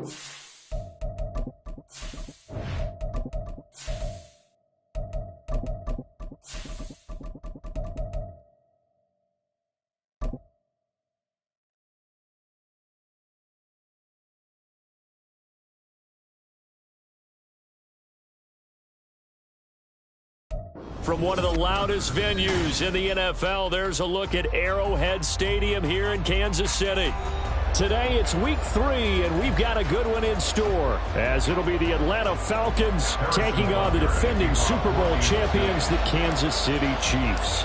From one of the loudest venues in the NFL, there's a look at Arrowhead Stadium here in Kansas City. Today, it's week 3, and we've got a good one in store, as it'll be the Atlanta Falcons taking on the defending Super Bowl champions, the Kansas City Chiefs.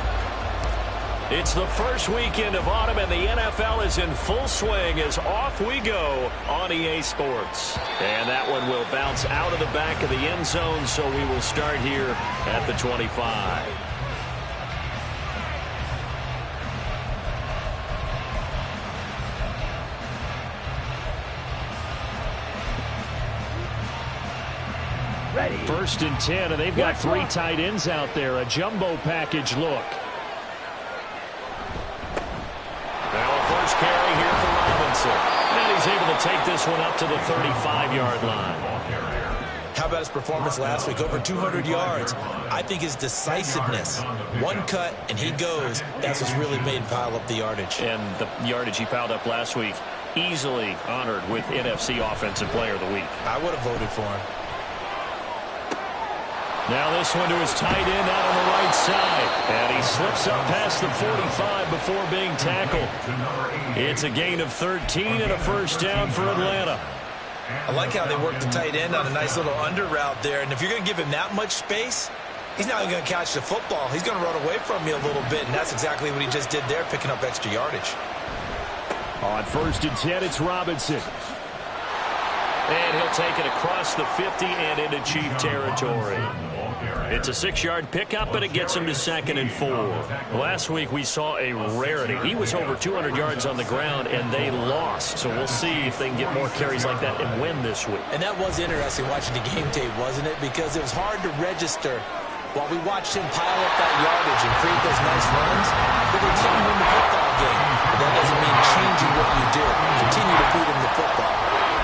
It's the first weekend of autumn, and the NFL is in full swing as off we go on EA Sports. And that one will bounce out of the back of the end zone, so we will start here at the 25. Ready. 1st and 10, and they've got 3 tight ends out there. A jumbo package look. Carry here for Robinson. And he's able to take this one up to the 35-yard line. How about his performance last week? Over 200 yards. I think his decisiveness. One cut, and he goes. That's what's really made him pile up the yardage. And the yardage he piled up last week, easily honored with NFC Offensive Player of the Week. I would have voted for him. Now this one to his tight end out on the right side. And he slips up past the 45 before being tackled. It's a gain of 13 and a first down for Atlanta. I like how they work the tight end on a nice little under route there. And if you're going to give him that much space, he's not even going to catch the football. He's going to run away from you a little bit. And that's exactly what he just did there, picking up extra yardage. On 1st and 10, it's Robinson. And he'll take it across the 50 and into Chief territory. It's a 6-yard pickup, but it gets him to 2nd and 4. Last week we saw a rarity. He was over 200 yards on the ground, and they lost. So we'll see if they can get more carries like that and win this week. And that was interesting watching the game tape, wasn't it? Because it was hard to register while we watched him pile up that yardage and create those nice runs. But they didn't win the football game. But that doesn't mean changing what you do. Continue to feed him the football.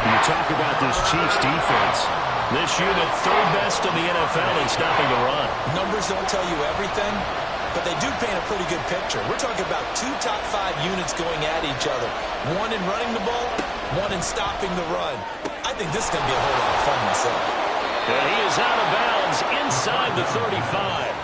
You talk about this Chiefs defense. This unit 3rd best in the NFL in stopping the run. Numbers don't tell you everything, but they do paint a pretty good picture. We're talking about 2 top 5 units going at each other. One in running the ball, one in stopping the run. I think this is going to be a whole lot of fun myself. And he is out of bounds inside the 35.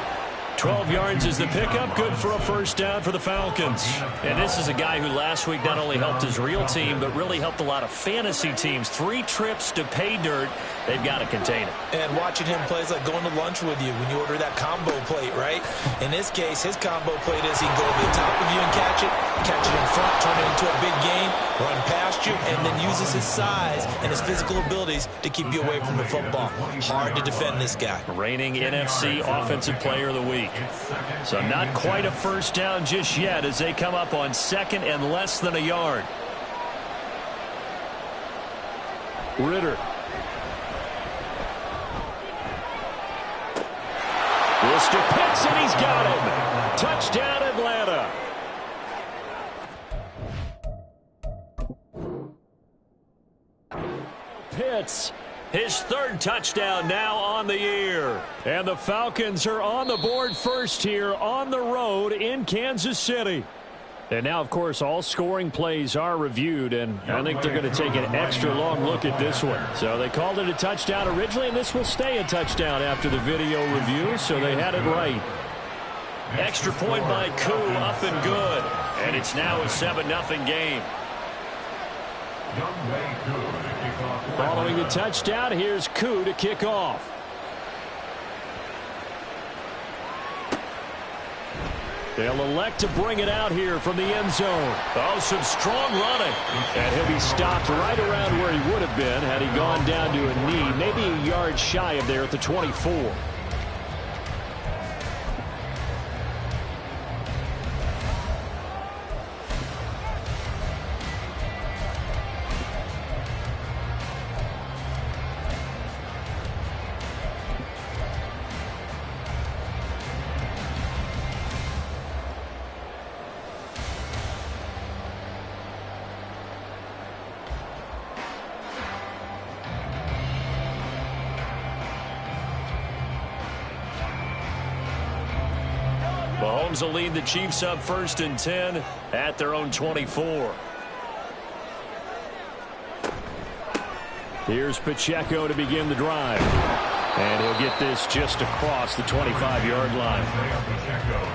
12 yards is the pickup, good for a first down for the Falcons. And this is a guy who last week not only helped his real team, but really helped a lot of fantasy teams. 3 trips to pay dirt. They've got to contain it. And watching him play is like going to lunch with you when you order that combo plate, right? In this case, his combo plate is he can go over the top of you and catch it in front, turn it into a big gain, run past you, and then uses his size and his physical abilities to keep you away from the football. Hard to defend this guy. Reigning NFC Offensive Player of the Week. So not quite a first down just yet as they come up on 2nd and less than a yard. Ritter. Mr. Pitts, and he's got him. Touchdown, Atlanta. Pitts. His 3rd touchdown now on the year. And the Falcons are on the board first here on the road in Kansas City. And now, of course, all scoring plays are reviewed, and I think they're going to take an extra long look at this one. So they called it a touchdown originally, and this will stay a touchdown after the video review, so they had it right. Extra point by Koo, up and good. And it's now a 7-0 game. Following the touchdown, here's Koo to kick off. They'll elect to bring it out here from the end zone. Oh, some strong running. And he'll be stopped right around where he would have been had he gone down to a knee, maybe a yard shy of there at the 24. Mahomes will lead the Chiefs up 1st and 10 at their own 24. Here's Pacheco to begin the drive. And he'll get this just across the 25-yard line.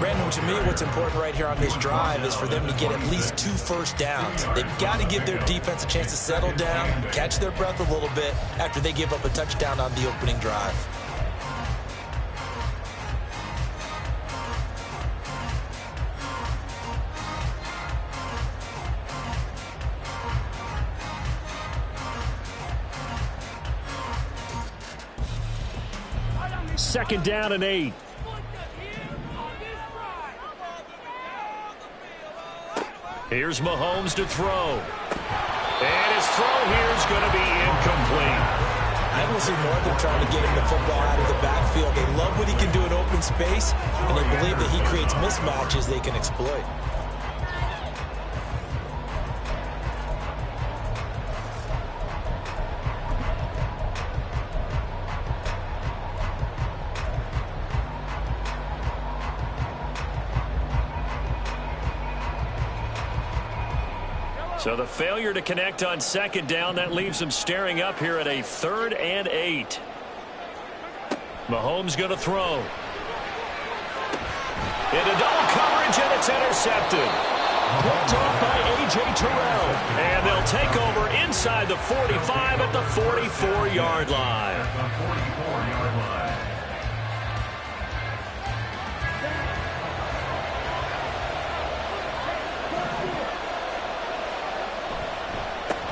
Brandon, to me, what's important right here on this drive is for them to get at least 2 first downs. They've got to give their defense a chance to settle down, catch their breath a little bit after they give up a touchdown on the opening drive. Second down and 8. Here's Mahomes to throw. And his throw here is going to be incomplete. I don't see more than trying to get him the football out of the backfield. They love what he can do in open space, and they believe that he creates mismatches they can exploit. So the failure to connect on second down, that leaves them staring up here at a 3rd and 8. Mahomes going to throw. Into double coverage, and it's intercepted. Picked off by A.J. Terrell. And they'll take over inside the 45 at the 44-yard line.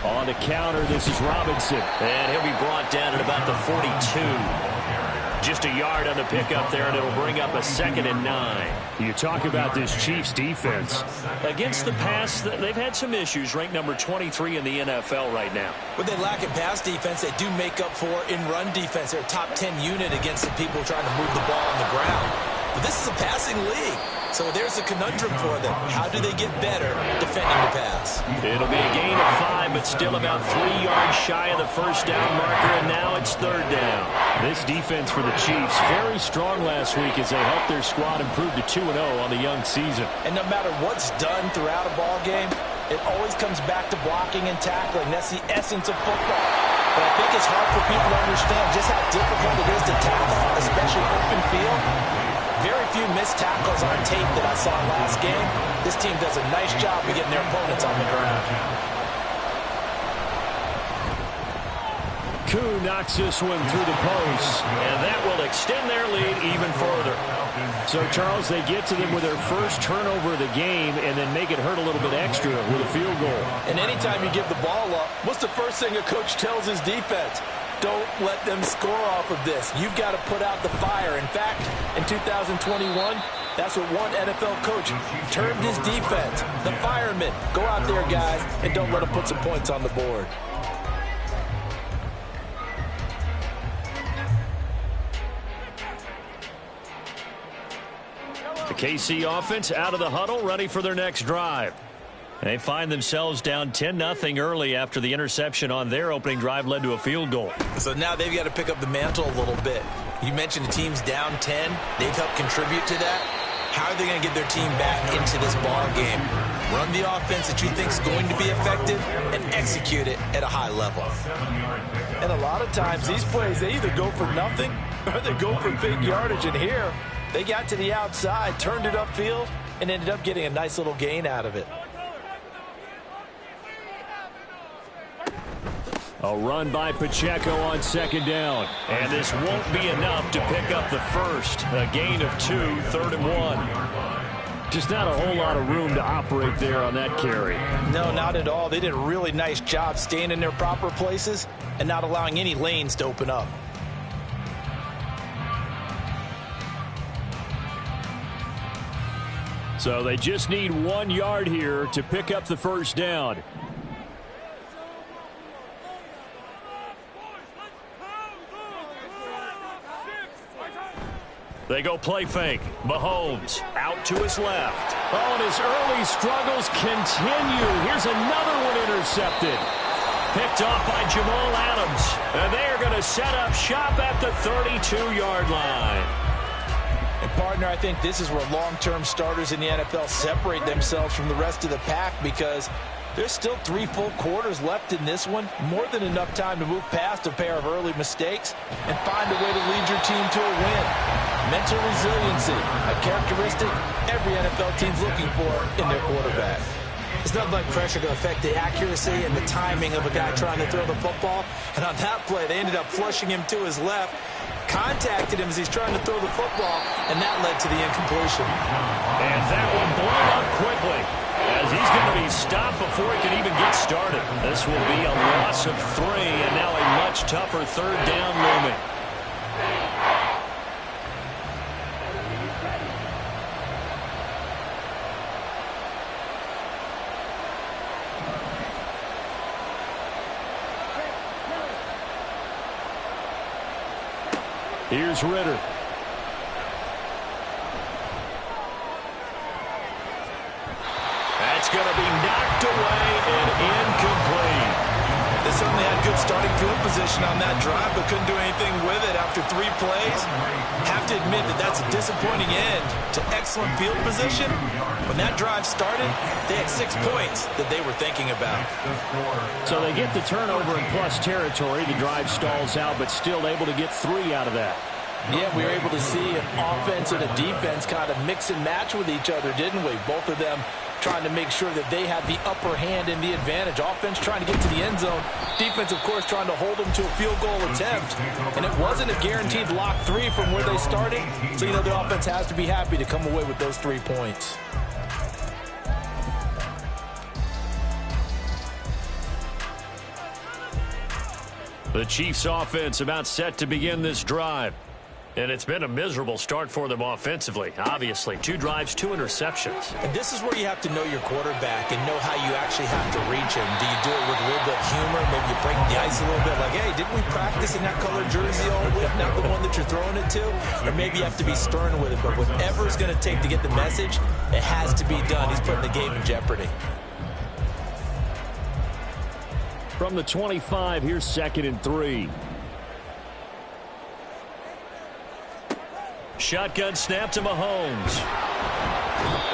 On the counter, this is Robinson. And he'll be brought down at about the 42. Just a yard on the pickup there, and it'll bring up a 2nd and 9. You talk about this Chiefs defense. Against the pass, they've had some issues. Ranked number 23 in the NFL right now. What they lack in pass defense, they do make up for in run defense. They're a top 10 unit against the people trying to move the ball on the ground. But this is a passing league. So there's a conundrum for them. How do they get better defending the pass? It'll be a gain of 5, but still about 3 yards shy of the first down marker, and now it's 3rd down. This defense for the Chiefs, very strong last week as they helped their squad improve to 2-0 on the young season. And no matter what's done throughout a ball game, it always comes back to blocking and tackling. That's the essence of football. But I think it's hard for people to understand just how difficult it is to tackle, especially open field. Very few missed tackles on tape that I saw last game. This team does a nice job of getting their opponents on the ground. Koo knocks this one through the post, and that will extend their lead even further. So, Charles, they get to them with their first turnover of the game and then make it hurt a little bit extra with a field goal. And anytime you give the ball up, what's the first thing a coach tells his defense? Don't let them score off of this. You've got to put out the fire. In fact, in 2021, that's what one NFL coach termed his defense. The firemen. Go out there, guys, and don't let them put some points on the board. The KC offense out of the huddle, ready for their next drive. They find themselves down 10-0 early after the interception on their opening drive led to a field goal. So now they've got to pick up the mantle a little bit. You mentioned the team's down 10. They've helped contribute to that. How are they going to get their team back into this ball game? Run the offense that you think is going to be effective and execute it at a high level. And a lot of times these plays, they either go for nothing or they go for big yardage. And here, they got to the outside, turned it upfield, and ended up getting a nice little gain out of it. A run by Pacheco on second down. And this won't be enough to pick up the first. A gain of 2, 3rd and 1. Just not a whole lot of room to operate there on that carry. No, not at all. They did a really nice job staying in their proper places and not allowing any lanes to open up. So they just need 1 yard here to pick up the first down. They go play fake. Mahomes out to his left. Oh, and his early struggles continue. Here's another one intercepted. Picked off by Jamal Adams. And they are going to set up shop at the 32-yard line. And part partner, I think this is where long-term starters in the NFL separate themselves from the rest of the pack, because there's still 3 full quarters left in this one. More than enough time to move past a pair of early mistakes and find a way to lead your team to a win. Mental resiliency, a characteristic every NFL team's looking for in their quarterback. It's nothing like pressure to affect the accuracy and the timing of a guy trying to throw the football. And on that play, they ended up flushing him to his left, contacted him as he's trying to throw the football, and that led to the incompletion. And that one blown up quickly, as he's going to be stopped before he can even get started. This will be a loss of 3, and now a much tougher third down looming. Here's Ritter. That's going to be knocked away and incomplete. They certainly had good starting field position on that drive, but couldn't do anything with it after 3 plays. Have to admit that that's a disappointing end to excellent field position. When that drive started, they had 6 points that they were thinking about. So they get the turnover in plus territory. The drive stalls out, but still able to get 3 out of that. Yeah, we were able to see an offense and a defense kind of mix and match with each other, didn't we? Both of them trying to make sure that they had the upper hand and the advantage. Offense trying to get to the end zone. Defense, of course, trying to hold them to a field goal attempt. And it wasn't a guaranteed lock 3 from where they started. So, the offense has to be happy to come away with those 3 points. The Chiefs offense about set to begin this drive. And it's been a miserable start for them offensively. Obviously, 2 drives, 2 interceptions. And this is where you have to know your quarterback and know how you actually have to reach him. Do you do it with a little bit of humor? Maybe you break the ice a little bit, like, hey, didn't we practice in that colored jersey all week? Not the one that you're throwing it to? Or maybe you have to be stern with it. But whatever it's going to take to get the message, it has to be done. He's putting the game in jeopardy. From the 25, here's 2nd and 3. Shotgun snap to Mahomes.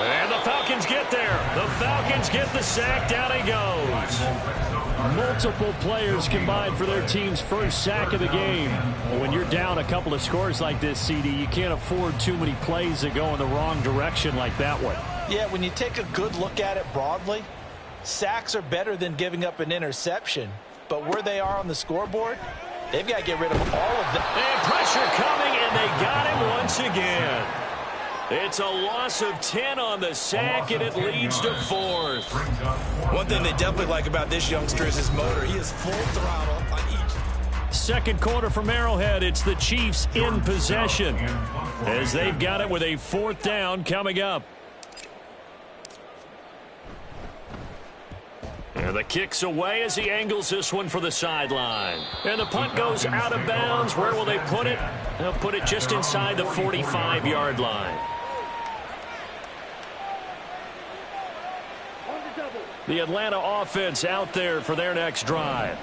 And the Falcons get there. The Falcons get the sack. Down he goes. Multiple players combined for their team's first sack of the game. When you're down a couple of scores like this, CD, you can't afford too many plays that go in the wrong direction like that one. Yeah, when you take a good look at it broadly, sacks are better than giving up an interception. But where they are on the scoreboard, they've got to get rid of all of them. And pressure coming, and they got him once again. It's a loss of 10 on the sack, and it leads to 4th. One thing they definitely like about this youngster is his motor. He is full throttle on each. Second quarter from Arrowhead. It's the Chiefs in possession, as they've got it with a 4th down coming up. And the kick's away as he angles this one for the sideline. And the punt goes out of bounds. Where will they put it? They'll put it just inside the 45-yard line. The Atlanta offense out there for their next drive.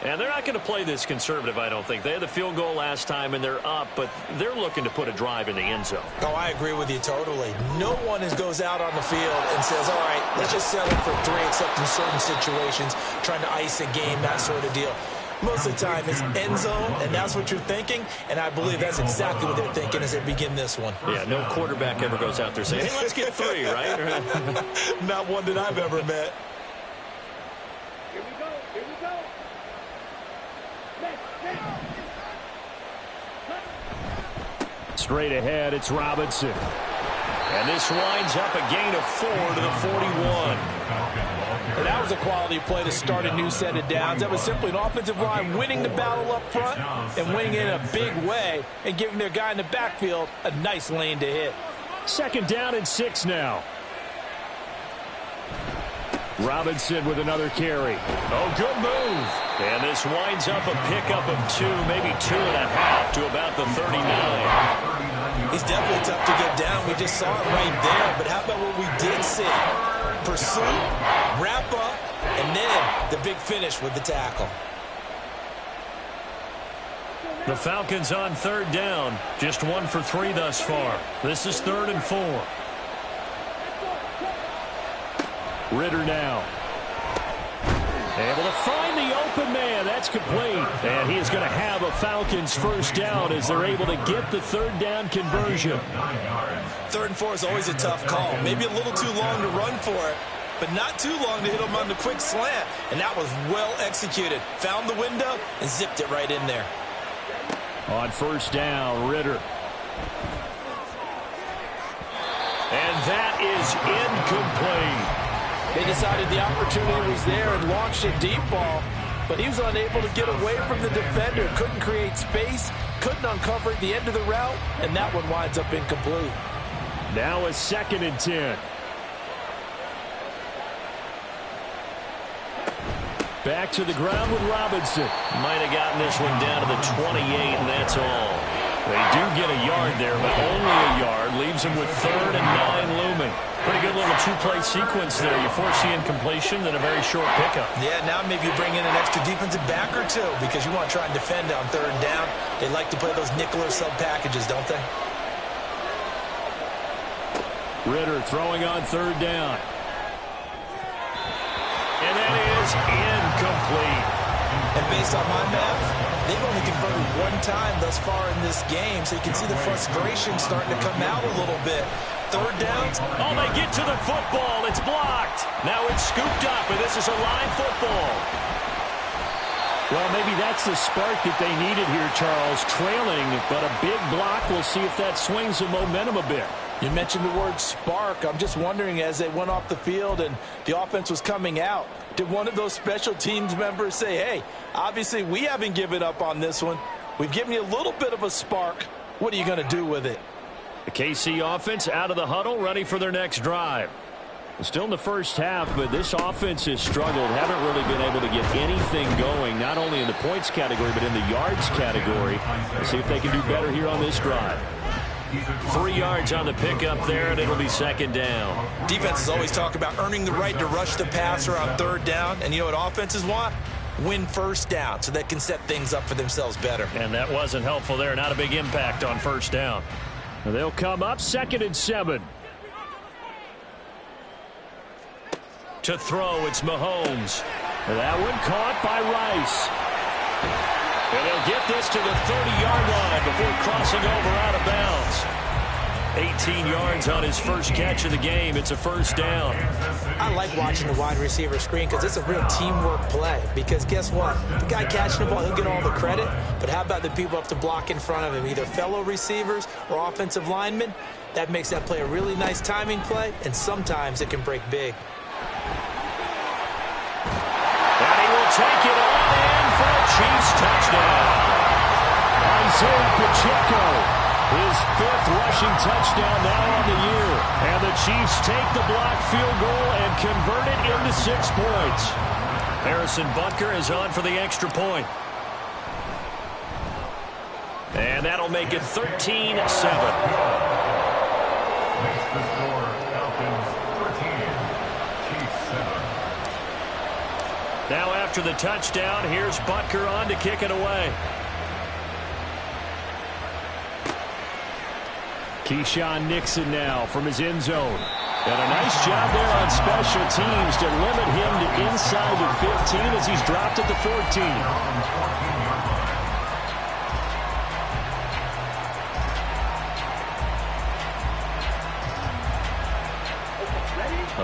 And they're not going to play this conservative, I don't think. They had the field goal last time, and they're up, but they're looking to put a drive in the end zone. Oh, I agree with you totally. No one goes out on the field and says, all right, let's just settle for 3, except in certain situations, trying to ice a game, that sort of deal. Most of the time, it's end zone, and that's what you're thinking, and I believe that's exactly what they're thinking as they begin this one. Yeah, no quarterback ever goes out there saying, hey, let's get 3, right? Not one that I've ever met. Straight ahead, it's Robinson. And this winds up a gain of 4 to the 41. And that was a quality play to start a new set of downs. That was simply an offensive line winning the battle up front and winning it in a big way and giving their guy in the backfield a nice lane to hit. 2nd down and 6 now. Robinson with another carry. Oh, good move. And this winds up a pickup of 2, maybe 2.5 to about the 39. He's definitely tough to get down. We just saw it right there. But how about what we did see? Pursuit, wrap up, and then the big finish with the tackle. The Falcons on third down. Just 1 for 3 thus far. This is 3rd and 4. Ritter now. Able to find the open man. That's complete. And he is going to have a Falcons first down as they're able to get the third down conversion. 3rd and 4 is always a tough call. Maybe a little too long to run for it, but not too long to hit him on the quick slant. And that was well executed. Found the window and zipped it right in there. On first down, Ritter. And that is incomplete. They decided the opportunity was there and launched a deep ball, but he was unable to get away from the defender. Couldn't create space, couldn't uncover the end of the route, and that one winds up incomplete. Now a 2nd and 10. Back to the ground with Robinson. Might have gotten this one down to the 28, and that's all. They do get a yard there, but only a yard. Leaves them with 3rd and 9 looming. Pretty good little 2-play sequence there. You force the incompletion, then a very short pickup. Yeah, now maybe you bring in an extra defensive back or 2 because you want to try and defend on 3rd down. They like to play those nickel or sub packages, don't they? Ritter throwing on 3rd down. And that is incomplete. And based on my math, they've only converted 1 time thus far in this game, so you can see the frustration starting to come out a little bit. 3rd down. Oh, they get to the football. It's blocked. Now it's scooped up, and this is a live football. Well, maybe that's the spark that they needed here, Charles. Trailing, but a big block. We'll see if that swings the momentum a bit. You mentioned the word spark. I'm just wondering, as they went off the field and the offense was coming out, did one of those special teams members say, hey, obviously we haven't given up on this one. We've given you a little bit of a spark. What are you going to do with it? The KC offense out of the huddle, ready for their next drive. Still in the first half, but this offense has struggled. Haven't really been able to get anything going, not only in the points category, but in the yards category. Let's see if they can do better here on this drive. 3 yards on the pickup there, and it'll be 2nd down. Defenses always talk about earning the right to rush the passer on 3rd down. And you know what offenses want? Win 1st down so they can set things up for themselves better. And that wasn't helpful there. Not a big impact on 1st down. They'll come up 2nd and 7. To throw, it's Mahomes. That one caught by Rice. And he'll get this to the 30-yard line before crossing over out of bounds. 18 yards on his first catch of the game. It's a 1st down. I like watching the wide receiver screen because it's a real teamwork play. Because guess what? The guy catching the ball, he'll get all the credit. But how about the people up to block in front of him, either fellow receivers or offensive linemen? That makes that play a really nice timing play, and sometimes it can break big. And he will take it on in for a Chiefs touchdown. Isaiah Pacheco, his 5th rushing touchdown now on the year. And the Chiefs take the blocked field goal and convert it into 6 points. Harrison Butker is on for the extra point. And that'll make it 13-7. Now after the touchdown, here's Butker on to kick it away. Keyshawn Nixon now from his end zone. And a nice job there on special teams to limit him to inside the 15 as he's dropped at the 14.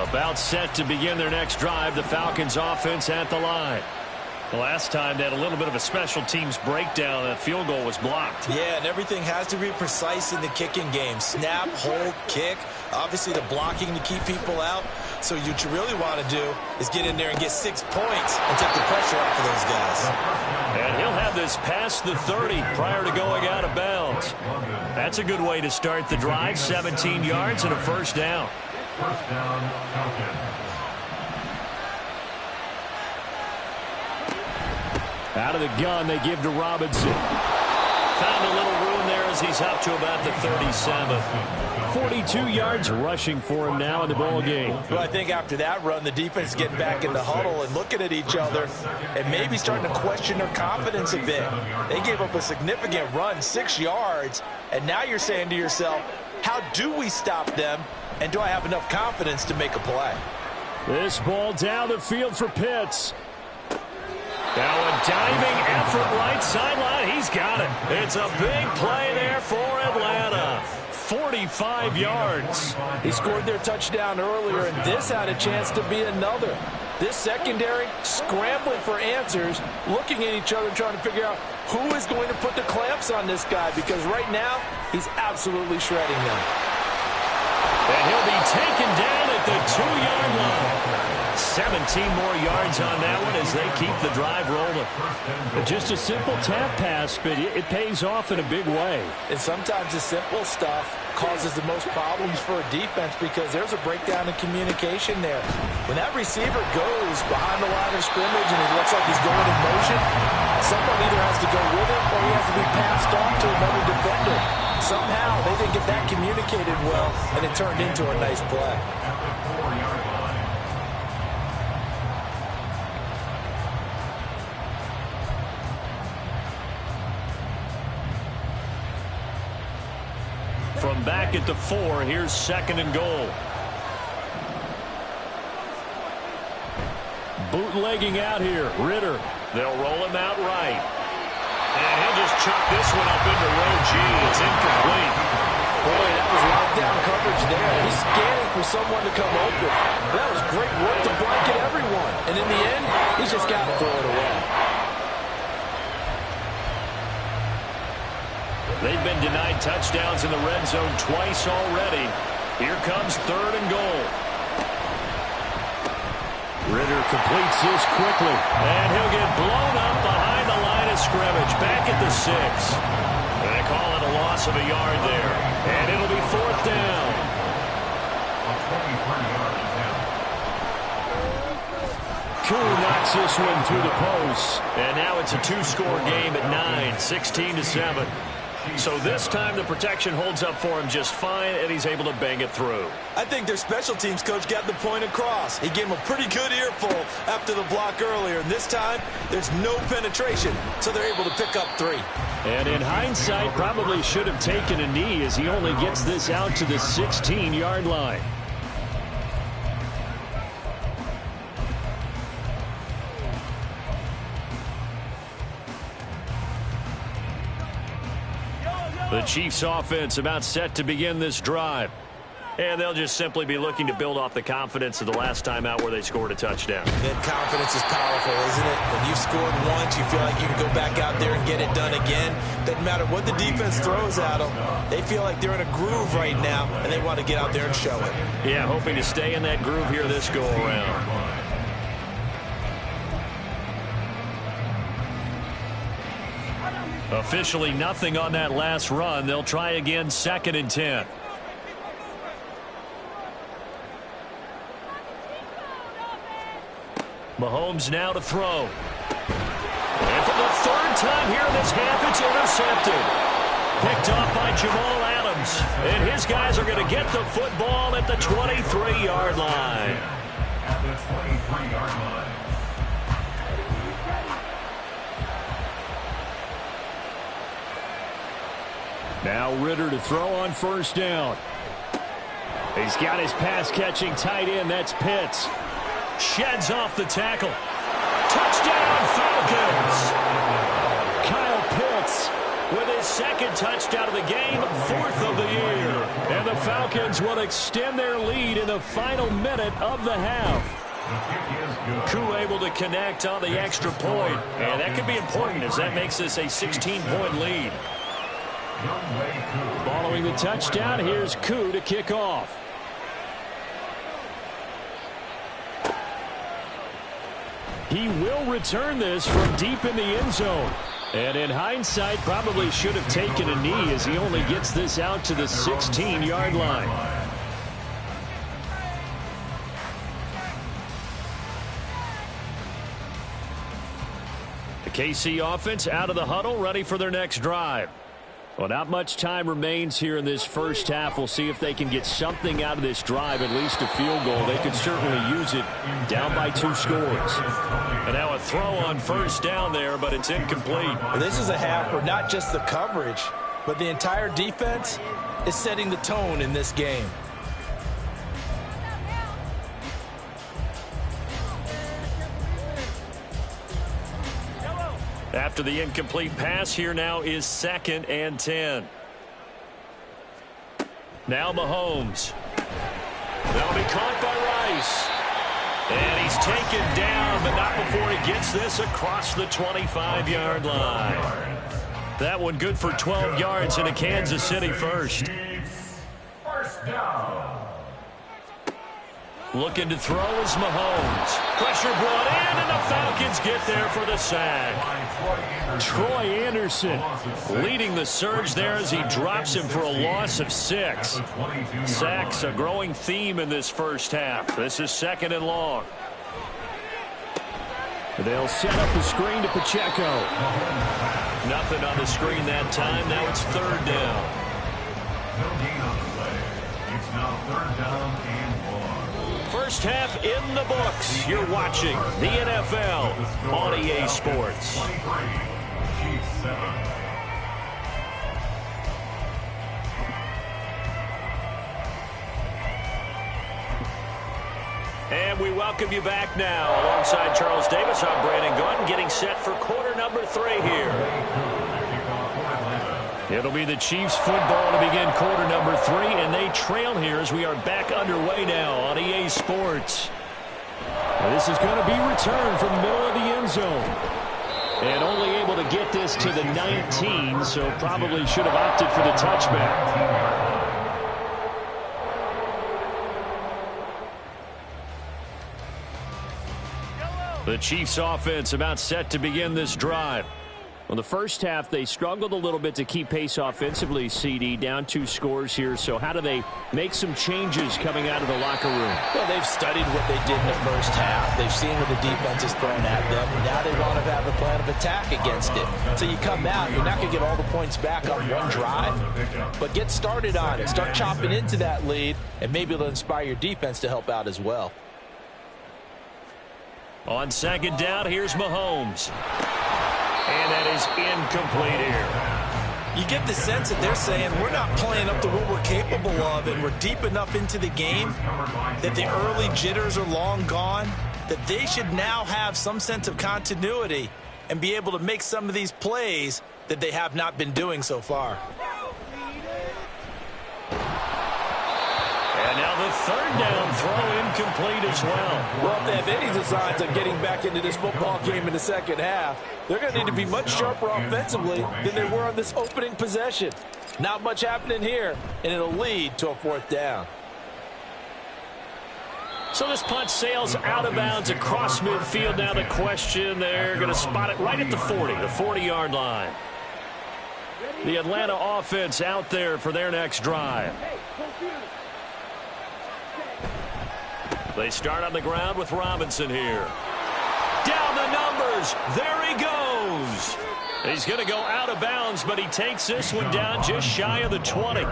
About set to begin their next drive, the Falcons offense at the line. The last time they had a little bit of a special teams breakdown, that field goal was blocked. Yeah, and everything has to be precise in the kicking game. Snap, hold, kick. Obviously the blocking to keep people out. So what you really want to do is get in there and get 6 points and take the pressure off of those guys. And he'll have this past the 30 prior to going out of bounds. That's a good way to start the drive. 17 yards and a 1st down. First down, Falcons. Out of the gun, they give to Robinson. Found a little room there as as he's up to about the 37. 42 yards rushing for him now in the ball game. Well, I think after that run, the defense is getting back in the huddle and looking at each other and maybe starting to question their confidence a bit. They gave up a significant run, 6 yards, and now you're saying to yourself, how do we stop them, and do I have enough confidence to make a play? This ball down the field for Pitts. Now a diving effort right sideline. He's got it. It's a big play there for Atlanta. 45 yards. He scored their touchdown earlier, and this had a chance to be another. This secondary scrambling for answers, looking at each other, trying to figure out who is going to put the clamps on this guy, because right now he's absolutely shredding them. And he'll be taken down at the 2-yard line. 17 more yards on that one as they keep the drive rolling. Just a simple tap pass, but it pays off in a big way. And sometimes the simple stuff causes the most problems for a defense because there's a breakdown in communication there. When that receiver goes behind the line of scrimmage and it looks like he's going in motion, someone either has to go with him or he has to be passed off to another defender. Somehow they didn't get that communicated well, and it turned into a nice play. From back at the 4, here's 2nd and goal. Bootlegging out here, Ritter. They'll roll him out right. And he'll just chuck this one up into row G. It's incomplete. Boy, that was lockdown coverage there. He's scanning for someone to come open. That was great work to blanket everyone. And in the end, he's just got to throw it away. They've been denied touchdowns in the red zone twice already. Here comes 3rd and goal. Ritter completes this quickly, and he'll get blown up behind the line of scrimmage, back at the 6. They call it a loss of a yard there, and it'll be 4th down. Koo knocks this one through the post, and now it's a 2-score game at 9, 16-7. So this time the protection holds up for him just fine, and he's able to bang it through. I think their special teams coach got the point across. He gave him a pretty good earful after the block earlier, and this time there's no penetration, so they're able to pick up 3. And in hindsight, probably should have taken a knee as he only gets this out to the 16-yard line. The Chiefs offense about set to begin this drive. And they'll just simply be looking to build off the confidence of the last time out where they scored a touchdown. That confidence is powerful, isn't it? When you've scored once, you feel like you can go back out there and get it done again. Doesn't matter what the defense throws at them. They feel like they're in a groove right now, and they want to get out there and show it. Yeah, hoping to stay in that groove here this go-around. Officially nothing on that last run. They'll try again, 2nd and 10. Mahomes now to throw. And for the 3rd time here in this half, it's intercepted. Picked off by Jamal Adams. And his guys are going to get the football at the 23-yard line. At the 23-yard line. Now Ritter to throw on 1st down. He's got his pass-catching tight end. That's Pitts. Sheds off the tackle. Touchdown, Falcons! Kyle Pitts with his 2nd touchdown of the game, 4th of the year. And the Falcons will extend their lead in the final minute of the half. Koo able to connect on the extra point. And that could be important as that makes this a 16-point lead. Following the touchdown, here's Koo to kick off. He will return this from deep in the end zone. And in hindsight, probably should have taken a knee as he only gets this out to the 16-yard line. The KC offense out of the huddle, ready for their next drive. Well, not much time remains here in this first half. We'll see if they can get something out of this drive, at least a field goal. They could certainly use it down by 2 scores. And now a throw on first down there, but it's incomplete. This is a half where not just the coverage, but the entire defense is setting the tone in this game. After the incomplete pass, here now is 2nd and 10. Now Mahomes. That'll be caught by Rice. And he's taken down, but not before he gets this across the 25-yard line. That one good for 12 yards and a Kansas City first. First down. Looking to throw is Mahomes. Pressure brought in, and the Falcons get there for the sack. Troy Anderson leading the surge there as he drops him for a loss of 6. Sacks a growing theme in this first half. This is 2nd and long. They'll set up the screen to Pacheco. Nothing on the screen that time. Now it's 3rd down. No gain on the play. It's now 3rd down and 1. First half in the books. You're watching the NFL on EA Sports. 23, Chiefs 7. And we welcome you back now. Alongside Charles Davis, I'm Brandon Gunn, getting set for quarter number 3 here. It'll be the Chiefs football to begin quarter number 3, and they trail here as we are back underway now on EA Sports. This is going to be returned from the middle of the end zone. And only able to get this to the 19, so probably should have opted for the touchback. The Chiefs offense about set to begin this drive. Well, the first half, they struggled a little bit to keep pace offensively, CD, down 2 scores here. So how do they make some changes coming out of the locker room? Well, they've studied what they did in the first half. They've seen what the defense is throwing at them, and now they want to have a plan of attack against it. So you come out, you're not going to get all the points back on one drive, but get started on it. Start chopping into that lead, and maybe it'll inspire your defense to help out as well. On 2nd down, here's Mahomes. And that is incomplete here. You get the sense that they're saying we're not playing up to what we're capable of, and we're deep enough into the game that the early jitters are long gone, that they should now have some sense of continuity and be able to make some of these plays that they have not been doing so far. And now the 3rd down throw incomplete as well. Well, if they have any designs on getting back into this football game in the second half, they're going to need to be much sharper offensively than they were on this opening possession. Not much happening here, and it'll lead to a 4th down. So this punt sails out of bounds across midfield. Now the question, they're going to spot it right at the 40, the 40-yard line. The Atlanta offense out there for their next drive. They start on the ground with Robinson here. Down the numbers. There he goes. He's going to go out of bounds, but he takes this one down just shy of the 20.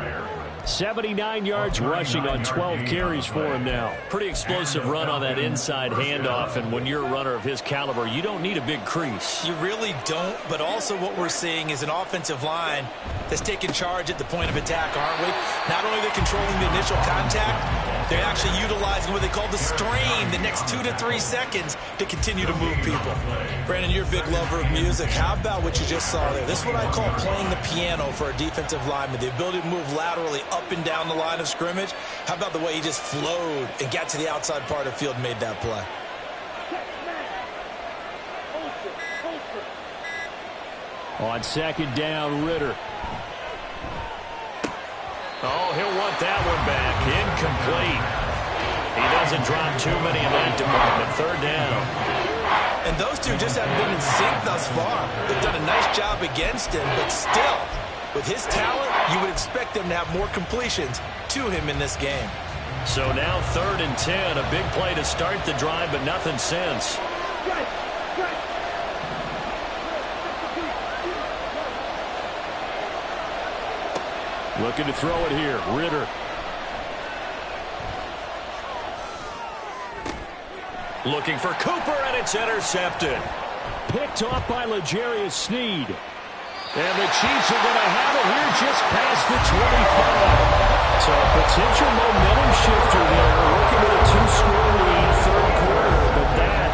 79 yards rushing on 12 carries for him now. Pretty explosive run on that inside handoff, and when you're a runner of his caliber, you don't need a big crease. You really don't, but also what we're seeing is an offensive line that's taking charge at the point of attack, aren't we? Not only are they controlling the initial contact, they're actually utilizing what they call the strain, the next 2 to 3 seconds to continue to move people. Brandon, you're a big lover of music. How about what you just saw there? This is what I call playing the piano for a defensive lineman, the ability to move laterally up and down the line of scrimmage. How about the way he just flowed and got to the outside part of the field and made that play? On 2nd down, Ritter. Oh, he'll want that one back. Incomplete. He doesn't drop too many in that department. 3rd down. And those two just haven't been in sync thus far. They've done a nice job against him, but still, with his talent, you would expect them to have more completions to him in this game. So now 3rd and 10. A big play to start the drive, but nothing since. Looking to throw it here. Ritter. Looking for Cooper, and it's intercepted. Picked off by L'Jarius Sneed. And the Chiefs are going to have it here just past the 25. So a potential momentum shifter there. Working with a 2-score lead, third quarter. But that,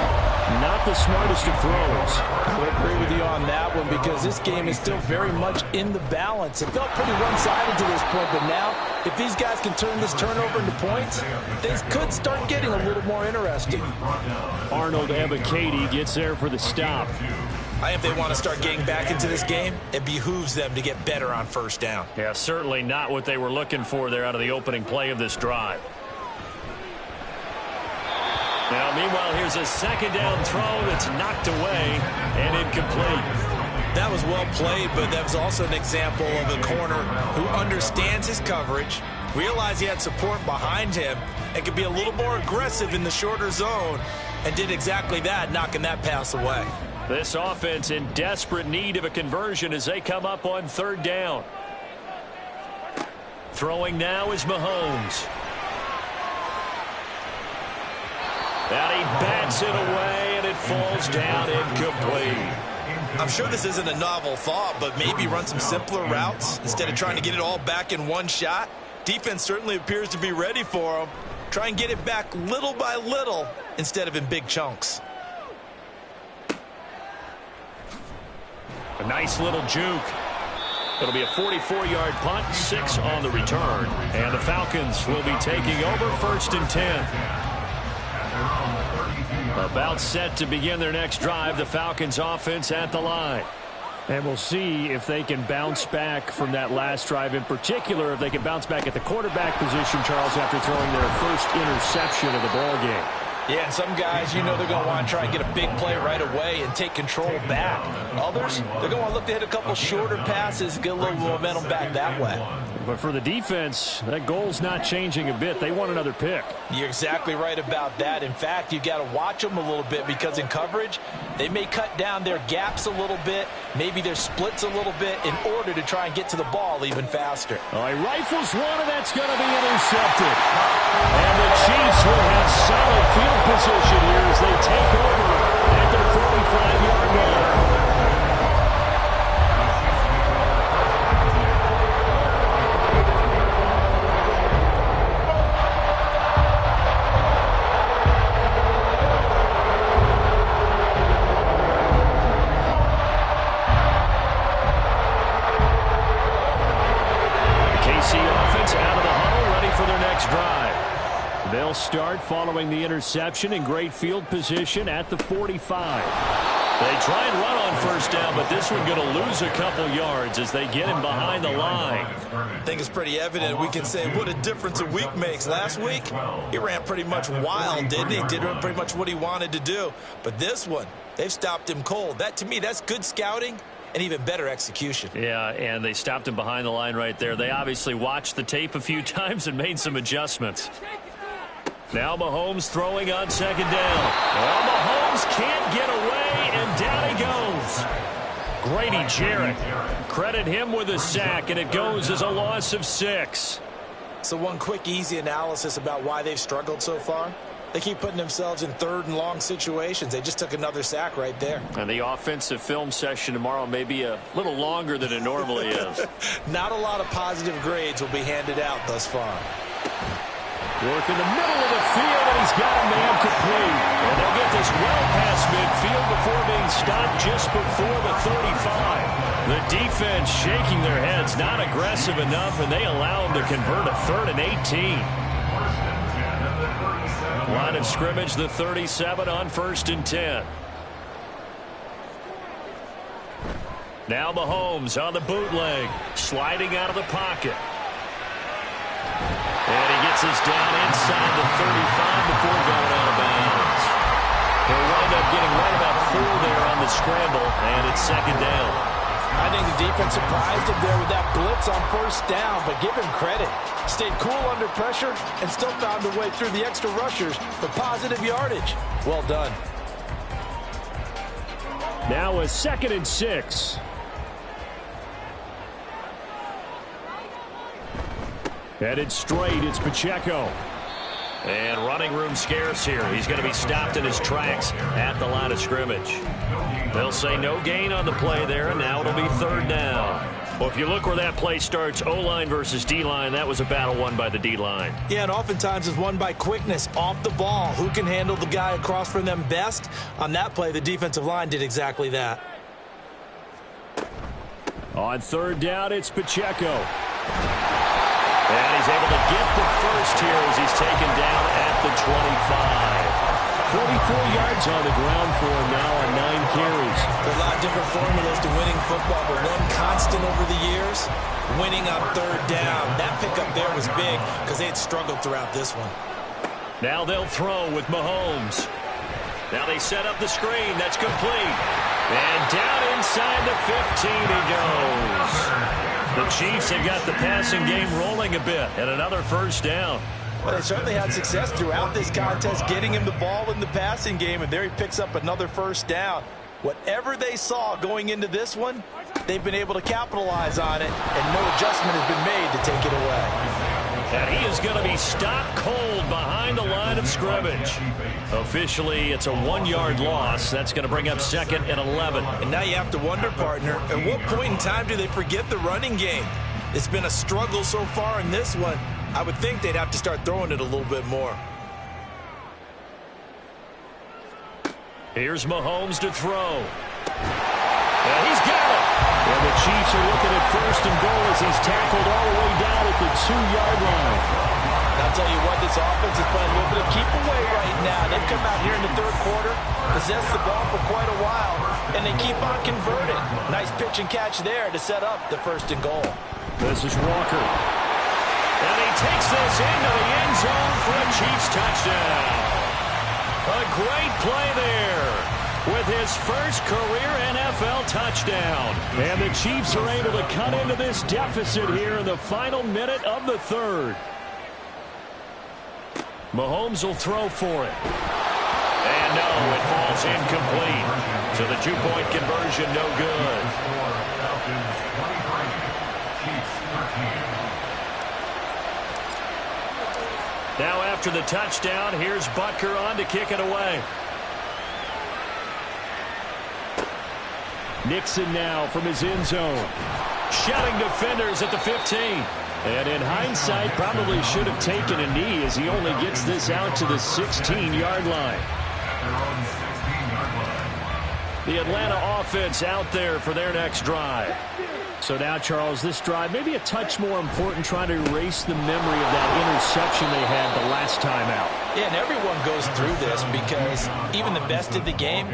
not the smartest of throws. I would agree with you on that one because this game is still very much in the balance. It felt pretty one-sided to this point, but now if these guys can turn this turnover into points, things could start getting a little more interesting. Arnold Ebiketie gets there for the stop. If they want to start getting back into this game, it behooves them to get better on first down. Yeah, certainly not what they were looking for there out of the opening play of this drive. Now, meanwhile, here's a second down throw that's knocked away and incomplete. That was well played, but that was also an example of a corner who understands his coverage, realized he had support behind him, and could be a little more aggressive in the shorter zone, and did exactly that, knocking that pass away. This offense in desperate need of a conversion as they come up on third down. Throwing now is Mahomes. And he bats it away, and it falls down incomplete. I'm sure this isn't a novel thought, but maybe run some simpler routes instead of trying to get it all back in one shot. Defense certainly appears to be ready for him. Try and get it back little by little instead of in big chunks. A nice little juke. It'll be a 44-yard punt, 6 on the return. And the Falcons will be taking over 1st and 10. About set to begin their next drive, the Falcons offense at the line. And we'll see if they can bounce back from that last drive, in particular if they can bounce back at the quarterback position, Charles, after throwing their first interception of the ball game. Yeah, and some guys, they're going to want to try and get a big play right away and take control back. Others, they're going to want to look to hit a couple shorter passes, get a little momentum back that way. But for the defense, that goal's not changing a bit. They want another pick. You're exactly right about that. In fact, you got to watch them a little bit because in coverage, they may cut down their gaps a little bit, maybe their splits a little bit in order to try and get to the ball even faster. All right, rifles one, and that's going to be intercepted. And the Chiefs will have solid field position here as they take over at their 45-yard line. They'll start following the interception in great field position at the 45. They try and run on first down, but this one going to lose a couple yards as they get him behind the line. I think it's pretty evident. We can say what a difference a week makes. Last week, he ran pretty much wild, didn't he? Did pretty much what he wanted to do. But this one, they've stopped him cold. That, to me, that's good scouting and even better execution. Yeah, and they stopped him behind the line right there. They obviously watched the tape a few times and made some adjustments. Now Mahomes throwing on second down. Well, Mahomes can't get away, and down he goes. Grady Jarrett. Credit him with a sack, and it goes as a loss of 6. So one quick, easy analysis about why they've struggled so far. They keep putting themselves in third and long situations. They just took another sack right there. And the offensive film session tomorrow may be a little longer than it normally is. Not a lot of positive grades will be handed out thus far. Work in the middle of the field, and he's got a man complete. And they'll get this well past midfield before being stopped just before the 35. The defense shaking their heads, not aggressive enough, and they allow him to convert a 3rd and 18. Line of scrimmage, the 37 on 1st and 10. Now Mahomes on the bootleg, sliding out of the pocket. And he gets us down inside the 35 before going out of bounds. He'll wind up getting right about 4 there on the scramble, and it's second down. I think the defense surprised him there with that blitz on first down, but give him credit. Stayed cool under pressure and still found a way through the extra rushers for positive yardage. Well done. Now a 2nd and 6. Headed straight, it's Pacheco. And running room scarce here. He's going to be stopped in his tracks at the line of scrimmage. They'll say no gain on the play there, and now it'll be third down. Well, if you look where that play starts, O-line versus D-line, that was a battle won by the D-line. Yeah, and oftentimes it's won by quickness off the ball. Who can handle the guy across from them best? On that play, the defensive line did exactly that. On third down, it's Pacheco. And he's able to get the first here as he's taken down at the 25. 44 yards on the ground for him now on 9 carries. There's a lot of different formulas to winning football, but one constant over the years, winning on third down. That pickup there was big because they had struggled throughout this one. Now they'll throw with Mahomes. Now they set up the screen. That's complete. And down inside the 15 he goes. The Chiefs have got the passing game rolling a bit, and another first down. Well, they certainly had success throughout this contest, getting him the ball in the passing game, and there he picks up another first down. Whatever they saw going into this one, they've been able to capitalize on it, and no adjustment has been made to take it away. And he is going to be stopped cold behind the line of scrimmage. Officially, it's a 1-yard loss. That's going to bring up second and 11. And now you have to wonder, partner, at what point in time do they forget the running game? It's been a struggle so far in this one. I would think they'd have to start throwing it a little bit more. Here's Mahomes to throw. And he's got it. And the Chiefs are looking at first and goal as he's tackled all the way down at the 2-yard line. I'll tell you what, this offense is playing a little bit of keep away right now. They've come out here in the third quarter, possessed the ball for quite a while, and they keep on converting. Nice pitch and catch there to set up the first and goal. This is Walker. And he takes this into the end zone for a Chiefs touchdown. A great play there with his first career NFL touchdown. And the Chiefs are able to cut into this deficit here in the final minute of the third. Mahomes will throw for it. And no, it falls incomplete. So the 2-point conversion, no good. Now after the touchdown, here's Butker on to kick it away. Nixon now from his end zone. Shouting defenders at the 15. And in hindsight, probably should have taken a knee as he only gets this out to the 16-yard line. The Atlanta offense out there for their next drive. So now, Charles, this drive maybe a touch more important, trying to erase the memory of that interception they had the last time out. Yeah, and everyone goes through this because even the best of the game,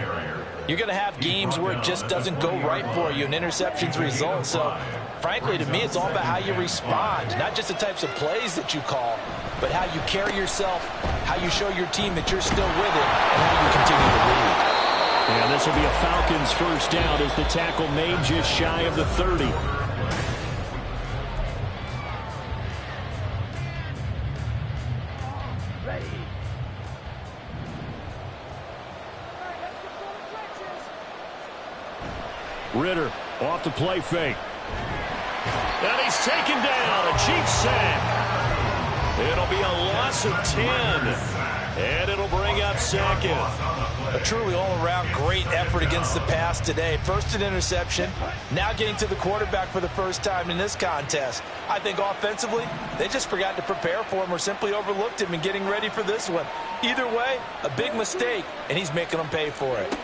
you're going to have games where it just doesn't go right for you, and interceptions result. So, frankly, to me, it's all about how you respond, not just the types of plays that you call, but how you carry yourself, how you show your team that you're still with it, and how you continue to lead. And this will be a Falcons first down as the tackle made just shy of the 30. Ritter off the play fake. And he's taken down. A Chiefs sack. It'll be a loss of 10. And it'll bring up second. A truly all-around great effort against the pass today. First an interception, now getting to the quarterback for the first time in this contest. I think offensively, they just forgot to prepare for him or simply overlooked him in getting ready for this one. Either way, a big mistake, and he's making them pay for it.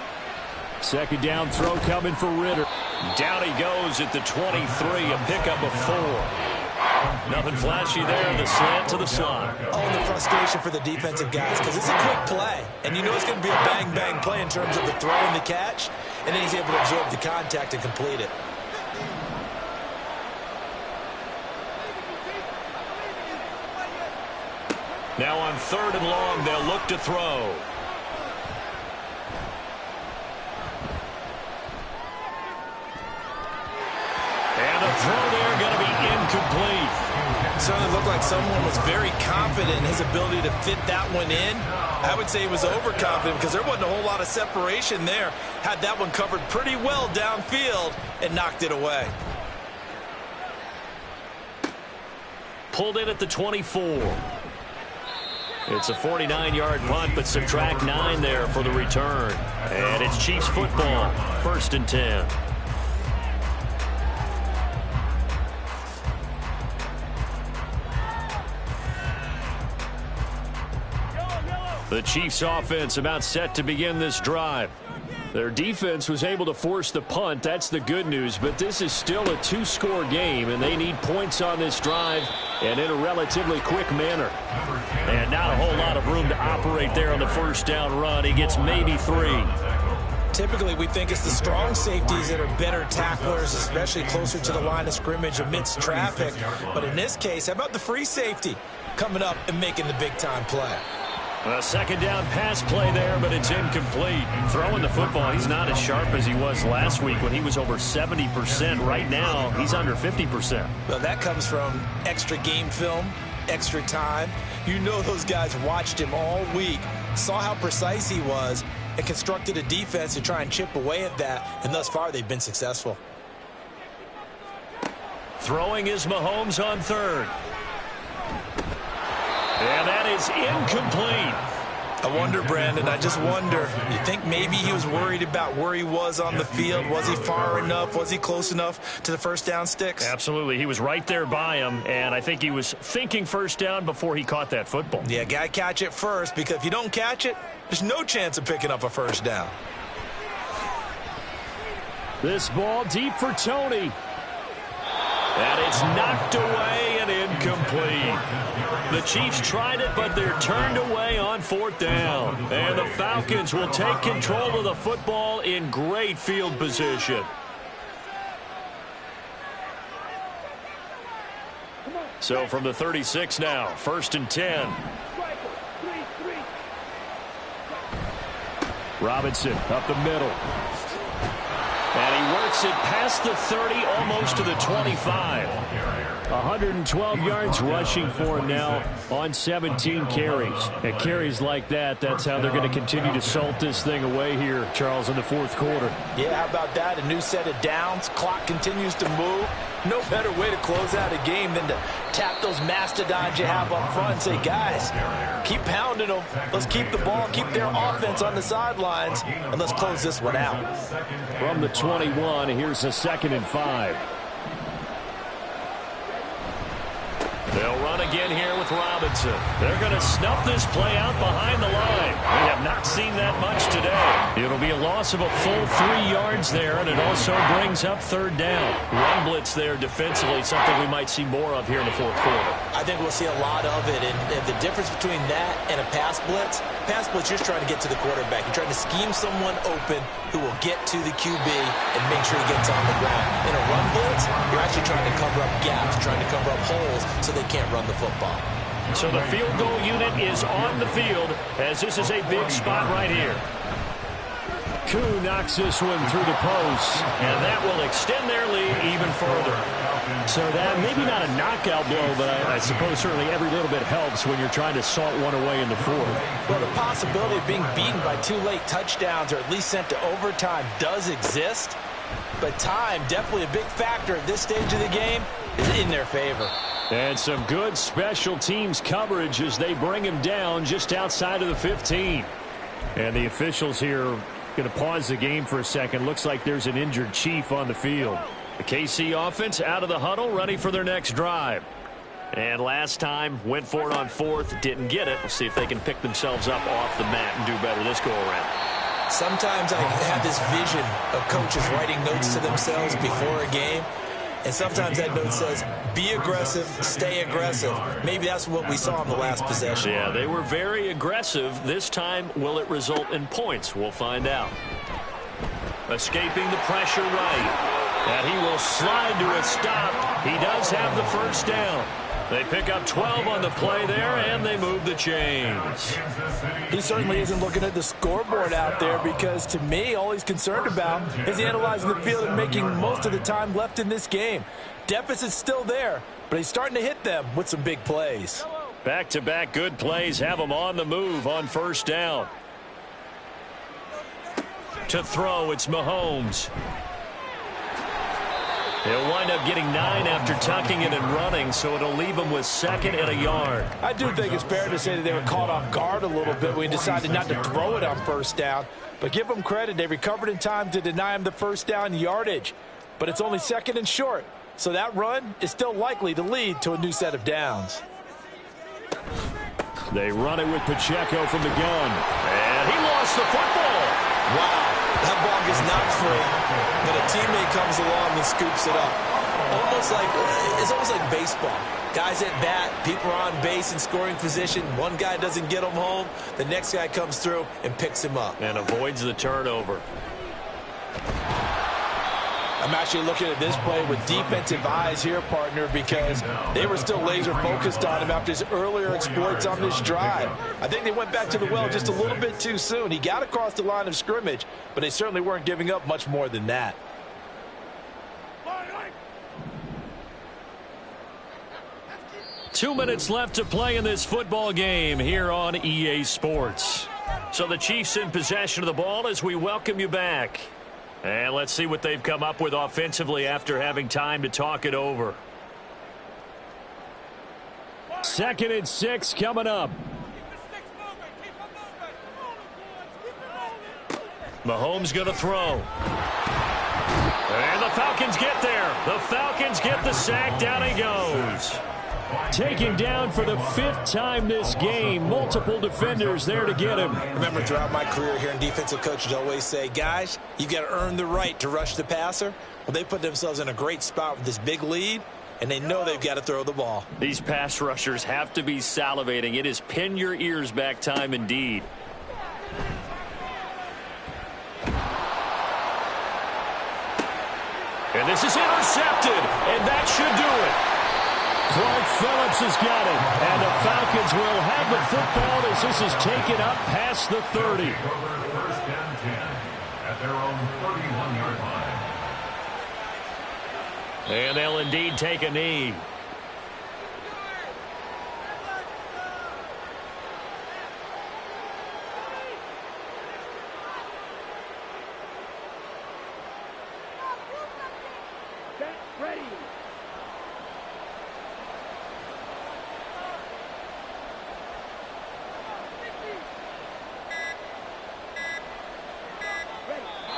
Second down throw coming for Ritter. Down he goes at the 23, a pickup of 4. Nothing flashy there, the slant to the slot. Oh, the frustration for the defensive guys, because it's a quick play. And you know it's going to be a bang-bang play in terms of the throw and the catch. And then he's able to absorb the contact and complete it. Now on third and long, they'll look to throw. And the throw there going to be incomplete. Certainly looked like someone was very confident in his ability to fit that one in. I would say he was overconfident because there wasn't a whole lot of separation there. Had that one covered pretty well downfield and knocked it away. pulled in at the 24. It's a 49-yard punt, but subtract 9 there for the return. And it's Chiefs football, 1st and 10. The Chiefs offense about set to begin this drive. Their defense was able to force the punt. That's the good news, but this is still a 2-score game, and they need points on this drive and in a relatively quick manner. And not a whole lot of room to operate there on the first down run. He gets maybe 3. Typically, we think it's the strong safeties that are better tacklers, especially closer to the line of scrimmage amidst traffic. But in this case, how about the free safety coming up and making the big-time play? A second down pass play there, but it's incomplete. Throwing the football, he's not as sharp as he was last week when he was over 70%. Right now, he's under 50%. Well, that comes from extra game film, extra time. You know those guys watched him all week, saw how precise he was, and constructed a defense to try and chip away at that, and thus far they've been successful. Throwing is Mahomes on 3rd. And that is incomplete. I wonder, Brandon, I just wonder. You think maybe he was worried about where he was on the field? Was he far enough? Was he close enough to the first down sticks? Absolutely. He was right there by him, and I think he was thinking first down before he caught that football. Yeah, got to catch it first, because if you don't catch it, there's no chance of picking up a first down. This ball deep for Tony. And it's knocked away and incomplete. The Chiefs tried it, but they're turned away on 4th down. And the Falcons will take control of the football in great field position. So from the 36 now, 1st and 10. Robinson up the middle. And he works it past the 30, almost to the 25. 112 yards rushing for him now on 17 carries. And carries like that, that's how they're going to continue to salt this thing away here, Charles, in the 4th quarter. Yeah, how about that? A new set of downs. Clock continues to move. No better way to close out a game than to tap those mastodons you have up front and say, guys, keep pounding them. Let's keep the ball, keep their offense on the sidelines, and let's close this one out. From the 21, here's a 2nd and 5. They'll run again here with Robinson. They're going to snuff this play out behind the line. We have not seen that much today. It'll be a loss of a full 3 yards there, and it also brings up 3rd down. Run blitz there defensively, something we might see more of here in the 4th quarter. I think we'll see a lot of it, and the difference between that and a pass blitz, you're just trying to get to the quarterback. You're trying to scheme someone open who will get to the QB and make sure he gets on the ground. In a run blitz, you're actually trying to cover up gaps, trying to cover up holes so they can't run the football. So the field goal unit is on the field as this is a big spot right here. Koo knocks this one through the post, and that will extend their lead even further. So that maybe not a knockout blow, but I suppose certainly every little bit helps when you're trying to salt one away in the 4th. Well, the possibility of being beaten by 2 late touchdowns or at least sent to overtime does exist, but time, definitely a big factor at this stage of the game, is in their favor. And some good special teams coverage as they bring him down just outside of the 15. And the officials here going to pause the game for a second. Looks like there's an injured Chief on the field. The KC offense out of the huddle, ready for their next drive. And last time, went for it on 4th, didn't get it. We'll see if they can pick themselves up off the mat and do better this go-around. Sometimes I have this vision of coaches writing notes to themselves before a game. And sometimes that note says, be aggressive, stay aggressive. Maybe that's what we saw in the last possession. Yeah, they were very aggressive. This time, will it result in points? We'll find out. Escaping the pressure right. And he will slide to a stop. He does have the first down. They pick up 12 on the play there, and they move the chains. He certainly isn't looking at the scoreboard out there because, to me, all he's concerned about is analyzing the field and making most of the time left in this game. Deficit's still there, but he's starting to hit them with some big plays. Back-to-back good plays have him on the move on first down. To throw, it's Mahomes. He'll wind up getting 9 after tucking it and running, so it'll leave him with 2nd and a yard. I do think it's fair to say that they were caught off guard a little bit when he decided not to throw it on 1st down. But give them credit, they recovered in time to deny him the 1st down yardage. But it's only 2nd and short, so that run is still likely to lead to a new set of downs. They run it with Pacheco from the gun. And he lost the football. Wow, that ball gets knocked free, but a teammate comes along and scoops it up. It's almost like baseball. Guys at bat, people are on base in scoring position. One guy doesn't get him home. The next guy comes through and picks him up. And avoids the turnover. I'm actually looking at this play with defensive eyes here, partner, because they were still laser focused on him after his earlier exploits on this drive. I think they went back to the well just a little bit too soon. He got across the line of scrimmage, but they certainly weren't giving up much more than that. Two minutes left to play in this football game here on EA Sports. So the Chiefs in possession of the ball as we welcome you back. And let's see what they've come up with offensively after having time to talk it over. 2nd and 6 coming up. Mahomes going to throw. And the Falcons get there. The Falcons get the sack. Down he goes. Taken down for the 5th time this game. Multiple defenders there to get him. Remember, throughout my career here in defensive coaches always say, guys, you got to earn the right to rush the passer. Well, they put themselves in a great spot with this big lead, and they know they've got to throw the ball. These pass rushers have to be salivating. It is pin your ears back time indeed. And this is intercepted, and that should do it. Clark Phillips has got it, and the Falcons will have the football as this is taken up past the 30. 1st and 10 at their own 31-yard line. And they'll indeed take a knee. Ready.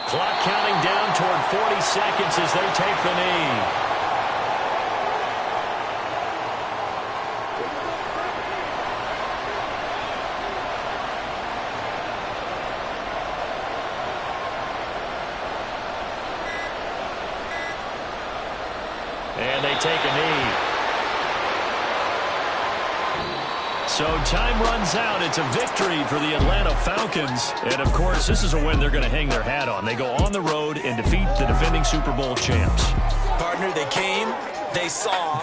Clock counting down toward 40 seconds as they take the knee. And they take a knee. So time runs out. It's a victory for the Atlanta Falcons. And, of course, this is a win they're going to hang their hat on. They go on the road and defeat the defending Super Bowl champs. Partner, they came, they saw,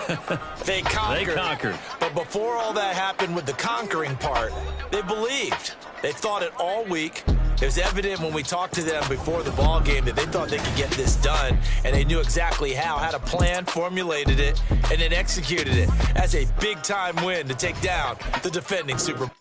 they conquered. They conquered. But before all that happened with the conquering part, they believed. They thought it all week. It was evident when we talked to them before the ball game that they thought they could get this done, and they knew exactly how, had a plan, formulated it, and then executed it. That's a big-time win to take down the defending Super Bowl.